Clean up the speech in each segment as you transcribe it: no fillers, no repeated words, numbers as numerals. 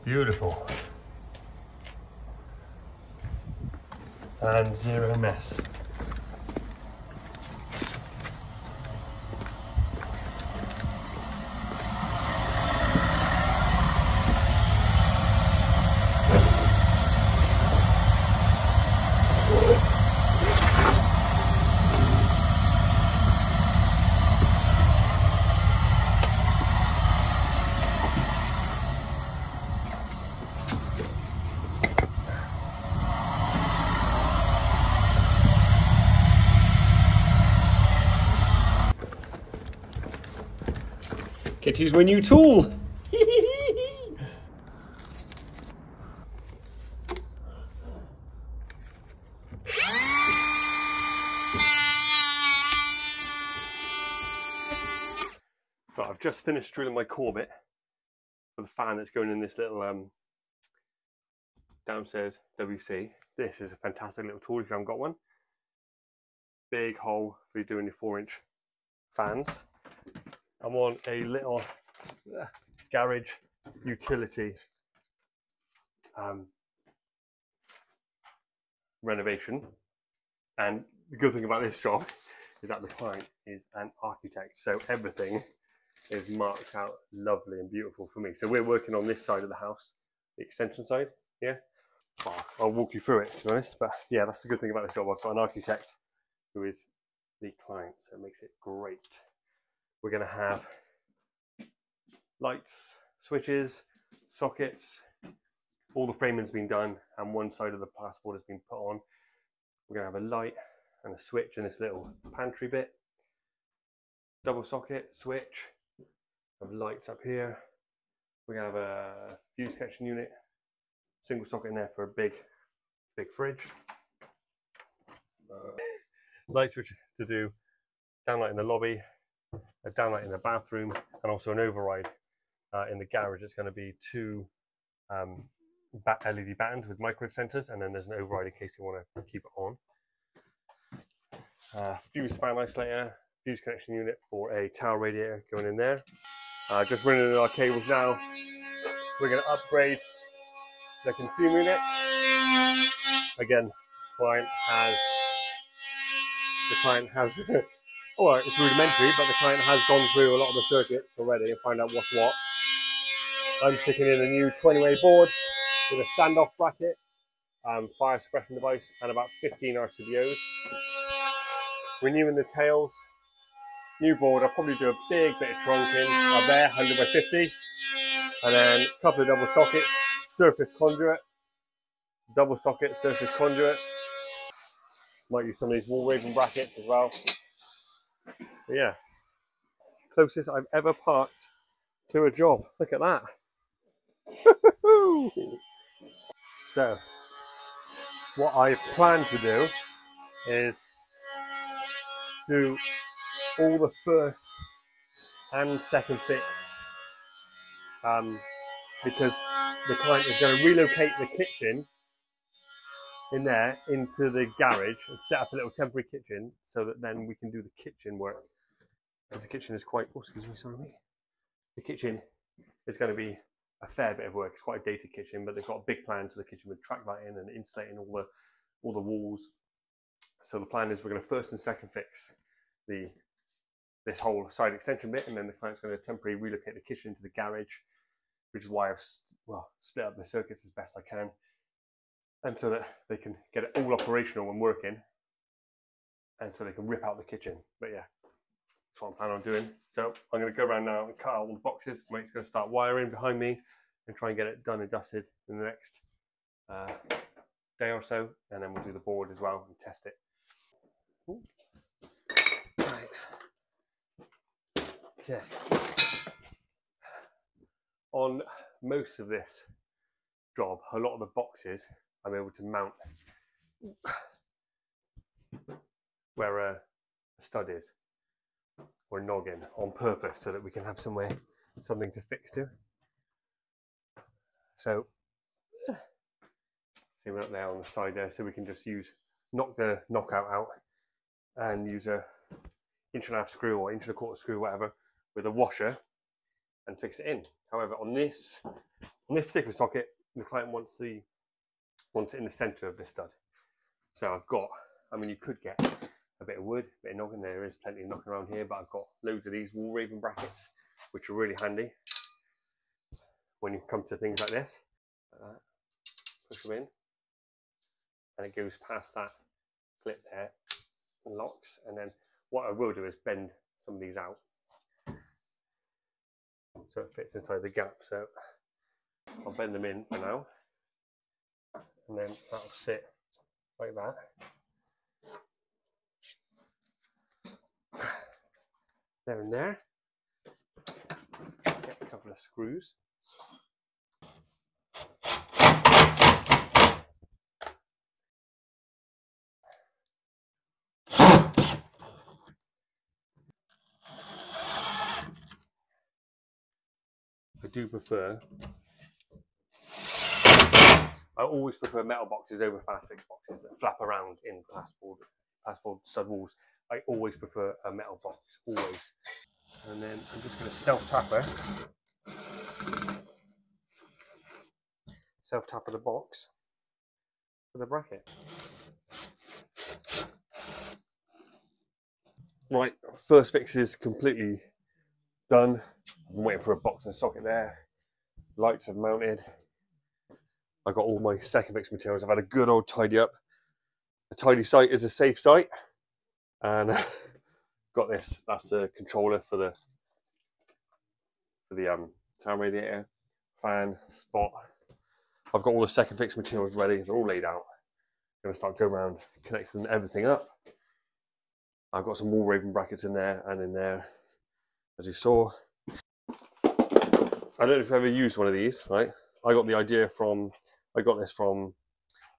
Beautiful. And zero mess. Get to use my new tool. Right, I've just finished drilling my core bit for the fan that's going in this little downstairs WC. This is a fantastic little tool if you haven't got one. Big hole for doing your 4-inch fans. I'm on a little garage utility renovation, and the good thing about this job is that the client is an architect, so everything is marked out lovely and beautiful for me. So we're working on this side of the house, the extension side. Yeah, I'll walk you through it, to be honest, but yeah, that's the good thing about this job. I've got an architect who is the client, so it makes it great. We're going to have lights, switches, sockets, all the framing's been done, and one side of the plasterboard has been put on. We're going to have a light and a switch in this little pantry bit, double socket, switch, have lights up here. We're going to have a fuse connection unit, single socket in there for a big fridge. Light switch to do downlight in the lobby, a downlight in the bathroom, and also an override in the garage. It's going to be 2 LED bands with microwave sensors, and then there's an override in case you want to keep it on. Fuse fan isolator, fuse connection unit for a towel radiator going in there. Just running in our cables now. We're going to upgrade the consumer unit. Again, the client has well, it's rudimentary, but the client has gone through a lot of the circuits already and find out what's what. I'm sticking in a new 20-way board with a standoff bracket, fire suppression device, and about 15 RCBOs. Renewing the tails, new board. I'll probably do a big bit of trunking up there, 100 by 50, and then a couple of double sockets, surface conduit, double socket, surface conduit. Might use some of these wall raving brackets as well. But yeah, closest I've ever parked to a job. Look at that. So, what I plan to do is do all the first and second fix, because the client is going to relocate the kitchen in there into the garage and set up a little temporary kitchen so that then we can do the kitchen work. Because the kitchen is quite, oh, excuse me, sorry mate. The kitchen is going to be a fair bit of work. It's quite a dated kitchen, but they've got a big plan to the kitchen with track lighting and insulating all the walls. So the plan is we're going to first and second fix this whole side extension bit, and then the client's going to temporarily relocate the kitchen into the garage, which is why I've split up the circuits as best I can, and so that they can get it all operational and working, and so they can rip out the kitchen. But yeah, that's what I'm planning on doing. So I'm going to go around now and cut out all the boxes. Mate's going to start wiring behind me and try and get it done and dusted in the next day or so, and then we'll do the board as well and test it. Ooh. Right. Okay. On most of this job, a lot of the boxes I'm able to mount where a stud is, or a noggin, on purpose so that we can have something to fix to. So see we're up there on the side there, so we can just knock the knockout out and use a 1.5-inch screw or 1.25-inch screw, whatever, with a washer and fix it in. However, on this In this particular socket, the client wants it in the center of this stud. So I've got, I mean, you could get a bit of wood, a bit of knocking. There is plenty of knocking around here, but I've got loads of these wall raving brackets, which are really handy when you come to things like this. Like that. Push them in, and it goes past that clip there and locks. And then what I will do is bend some of these out so it fits inside the gap. So I'll bend them in for now, and then that'll sit like that. There and there. Get a couple of screws. I always prefer metal boxes over fast fix boxes that flap around in plasterboard stud walls. I always prefer a metal box, always. And then I'm just going to self-tapper the box for the bracket. Right, first fix is completely done. I'm waiting for a box and socket there. Lights have mounted. I got all my second fix materials. I've had a good old tidy up. A tidy site is a safe site. And got this. That's the controller for the town radiator, fan, spot. I've got all the second fix materials ready. They're all laid out. I'm going to start going around connecting everything up. I've got some wall raving brackets in there and in there, as you saw. I don't know if you've ever used one of these, right? I got this from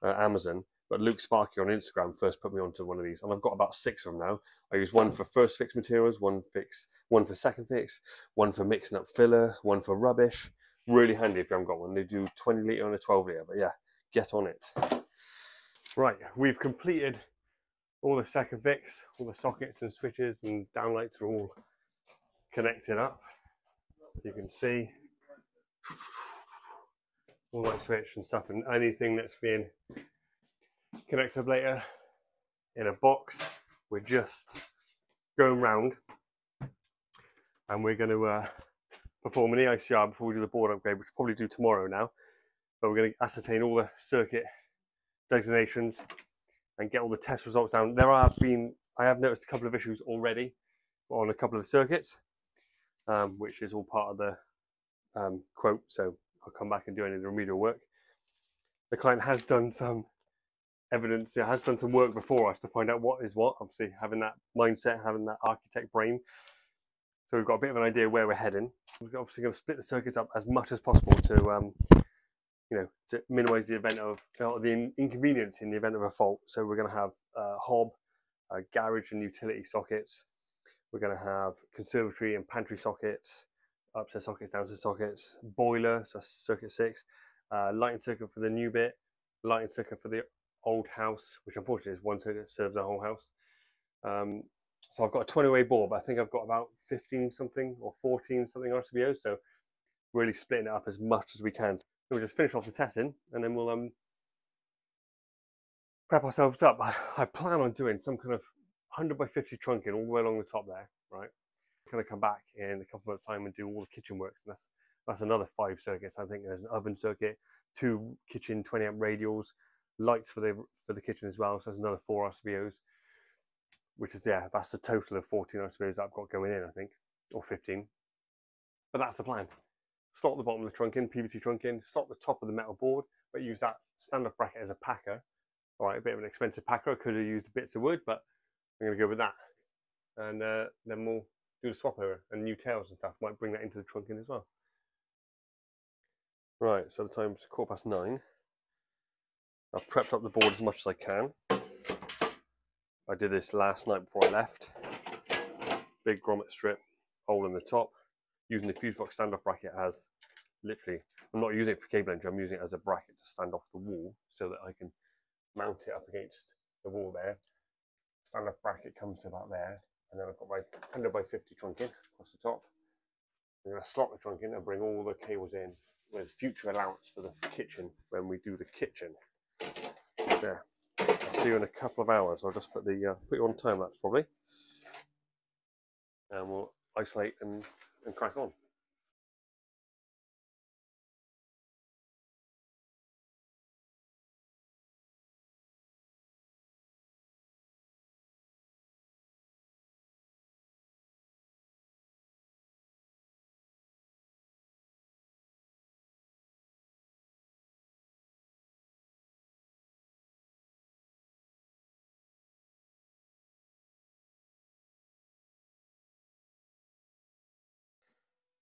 Amazon, but Luke Sparky on Instagram first put me onto one of these, and I've got about 6 of them now. I use one for first fix materials, one for second fix, one for mixing up filler, one for rubbish. Really handy if you haven't got one. They do 20 litre and a 12 litre, but yeah, get on it. Right, we've completed all the second fix, all the sockets and switches and downlights are all connected up. You can see all light switch and stuff, and anything that's being connected later in a box. We're just going round and we're going to perform an EICR before we do the board upgrade, which we'll probably do tomorrow now. But we're going to ascertain all the circuit designations and get all the test results down. I have noticed a couple of issues already on a couple of the circuits, which is all part of the quote. So I'll come back and do any of the remedial work. The client has done some evidence, has done some work before us to find out what is what. Obviously, having that mindset, having that architect brain. So we've got a bit of an idea where we're heading. We're obviously going to split the circuits up as much as possible to to minimise the event of the inconvenience in the event of a fault. So we're going to have hob, garage and utility sockets. We're going to have conservatory and pantry sockets, upstairs sockets, downstairs sockets, boiler, so that's circuit 6, lighting circuit for the new bit, lighting circuit for the old house, which unfortunately is one circuit that serves the whole house. So I've got a 20-way board, but I think I've got about 15 something or 14 something RCBOs, so really splitting it up as much as we can. So we'll just finish off the testing and then we'll prep ourselves up. I plan on doing some kind of 100 by 50 trunking all the way along the top there, right? I'm going to come back in a couple of months' time and do all the kitchen works, and that's another 5 circuits. I think there's an oven circuit, 2 kitchen 20 amp radials, lights for the kitchen as well, so that's another 4 RCBOs, which is, yeah, that's a total of 14 RCBOs that I've got going in, I think, or 15. But that's the plan. Slot the bottom of the trunk in, PVC trunk in, slot the top of the metal board, but use that standoff bracket as a packer. All right, a bit of an expensive packer. I could have used bits of wood, but I'm going to go with that. And then we'll do the swap over and new tails and stuff. Might bring that into the trunk in as well. Right, so the time's 9:15. I've prepped up the board as much as I can. I did this last night before I left. Big grommet strip, hole in the top. Using the fuse box standoff bracket as literally, I'm not using it for cable entry, I'm using it as a bracket to stand off the wall so that I can mount it up against the wall there. Standoff bracket comes to about there, and then I've got my 100 by 50 trunk in across the top. I'm going to slot the trunk in and bring all the cables in with future allowance for the kitchen when we do the kitchen. There. I'll see you in a couple of hours. I'll just put you on time lapse probably, and we'll isolate and crack on.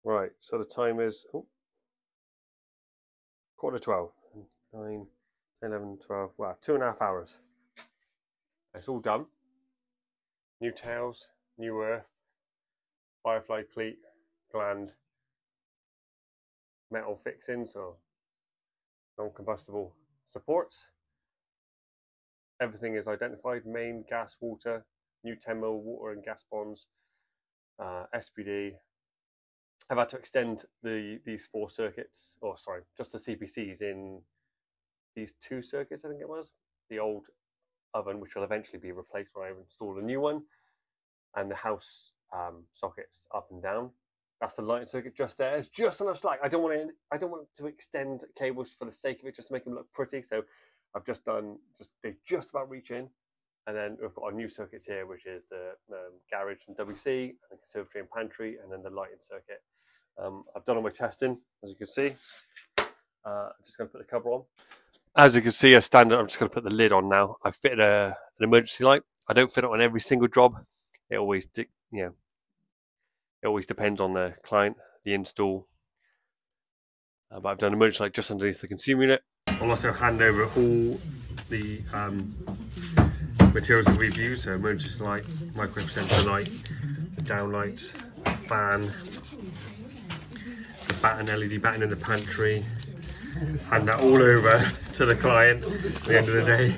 Right, so the time is 11:45. 9, 10, 11, 12, wow, 2.5 hours. It's all done. New tails, new earth, firefly cleat, gland, metal fixings or non-combustible supports. Everything is identified: main, gas, water, new 10mm water and gas bonds, SPD. I've had to extend these 4 circuits, or sorry, just the CPCs in these 2 circuits, I think it was. The old oven, which will eventually be replaced when I install a new one, and the house sockets up and down. That's the lighting circuit just there. It's just enough slack. I don't want to extend cables for the sake of it, just to make them look pretty. So I've just done they just about reach in. And then we've got our new circuits here, which is the garage and WC, and the conservatory and pantry, and then the lighting circuit. I've done all my testing, as you can see. I'm just going to put the cover on. As you can see, a standard. I'm just going to put the lid on now. I fitted an emergency light. I don't fit it on every single job. It always, it always depends on the client, the install. But I've done an emergency light just underneath the consumer unit. I'll also hand over all the materials that we've used, so emergency light, micro sensor light, the down lights, fan, the batten, LED batten in the pantry. Hand that all over to the client at the end of the day.